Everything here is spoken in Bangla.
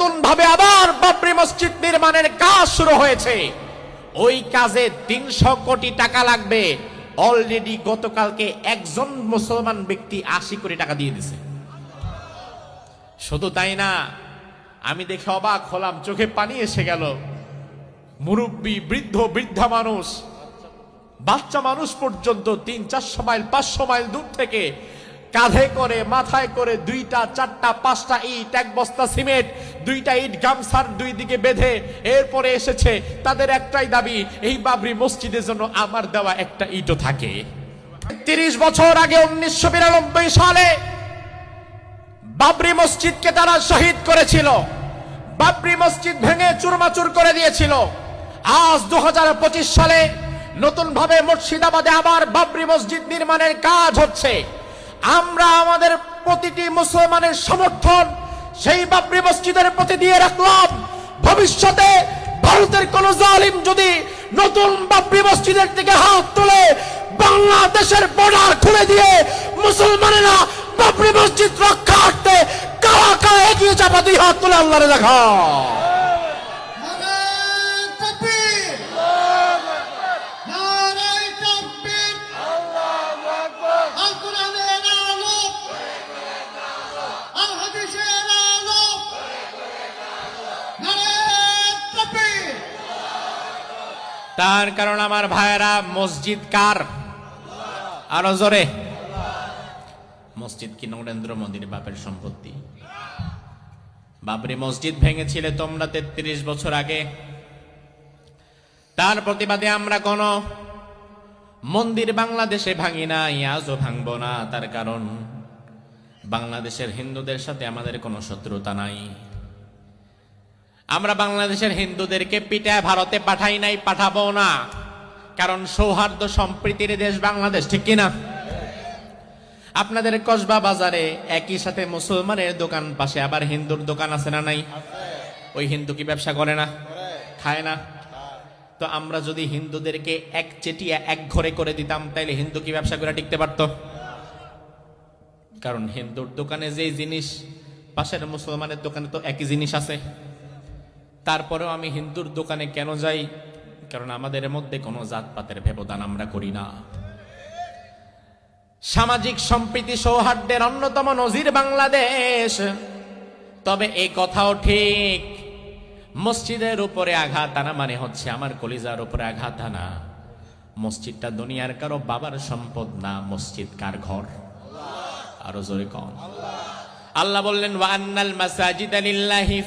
নতুন ভাবে আবার বাবরি মসজিদ নির্মাণের কাজ শুরু হয়েছে। ওই কাজে 300 কোটি টাকা লাগবে। অলরেডি গতকালকে একজন মুসলমান ব্যক্তি 80 কোটি টাকা দিয়ে দিয়েছে। শুধু তাই না, আমি দেখে অবাক হলাম, চোখে পানি এসে গেল। মুরব্বী, বৃদ্ধ, বৃদ্ধা মানুষ, বাচ্চা মানুষ পর্যন্ত 300-400 মাইল 500 মাইল দূর থেকে কাঁধে করে মাথায় করে 2টা 4টা 5টা ইট, 1 বস্তা সিমেন্ট, 2টা ইট গামছার 2 দিকে বেঁধে এরপরে এসেছে। তাদের একটাই দাবি, এই বাবরি মসজিদের জন্য আমার দেওয়া একটা ইটও থাকে। 30 বছর আগে 1992 সালে বাবরি মসজিদকে তারা শহীদ করেছিল। বাবরি মসজিদ ভেঙে চুরমাচুর করে দিয়েছিল। আজ 2025 সালে নতুন ভাবে মুর্শিদাবাদে আবার বাবরি মসজিদ নির্মাণের কাজ হচ্ছে। আমরা আমাদের প্রতিটি মুসলমানের সমর্থন সেই বাবরি মসজিদের প্রতি দিয়ে রাখলাম। ভবিষ্যতে ভারতের কোন জালিম যদি নতুন বাবরি মসজিদের দিকে হাত তুলে, বাংলাদেশের বর্ডার খুলে দিয়ে মুসলমানেরা বাবরি মসজিদ রক্ষার্থে কারা কারা এগিয়ে যাবে, 2 হাত তুলে আল্লাহরে দেখা। তার কারণ আমার ভাইয়েরা, মসজিদ কার? আরো জোরে। মসজিদ কি নরেন্দ্র মোদীর বাপের সম্পত্তি? বাবরি মসজিদ ভেঙেছিলে তোমরা 33 বছর আগে। তার প্রতিবাদে আমরা কোন মন্দির বাংলাদেশে ভাঙি নাই, আজও ভাঙবো না। তার কারণ বাংলাদেশের হিন্দুদের সাথে আমাদের কোনো শত্রুতা নাই। আমরা বাংলাদেশের হিন্দুদেরকে পিটায় ভারতে পাঠাই নাই, পাঠাবো না। কারণ সৌহার্দ্য সম্প্রীতির দেশ বাংলাদেশ, ঠিক কিনা? আপনাদের কসবা বাজারে একই সাথে মুসলমানের দোকান, পাশে আবার হিন্দুর দোকান আছে না নাই? ওই হিন্দু কি ব্যবসা করে না? খায় না? তো আমরা যদি হিন্দুদেরকে এক চেটিয়া এক ঘরে করে দিতাম, তাইলে হিন্দু কি ব্যবসা করে টিকতে পারতো? কারণ হিন্দুর দোকানে যে জিনিস, পাশের মুসলমানের দোকানে তো একই জিনিস আছে। তারপরেও আমি হিন্দুর দোকানে কেন যাই? কারণ আমাদের মধ্যে কোনো জাতপাতের ব্যবধান আমরা করি না। সামাজিক সম্প্রীতি সৌহার্দ্যের অন্যতম নজির বাংলাদেশ। তবে এই কথাও ঠিক, মসজিদের উপরে আঘাত আনা মানে হচ্ছে আমার কলিজার উপরে আঘাত আনা। মসজিদটা দুনিয়ার কারো বাবার সম্পদ না। মসজিদ কার ঘর? আরো জোরে কন। আল্লাহ বললেন, ওয়া আন্নাল মাসাজিদা লিল্লাহি।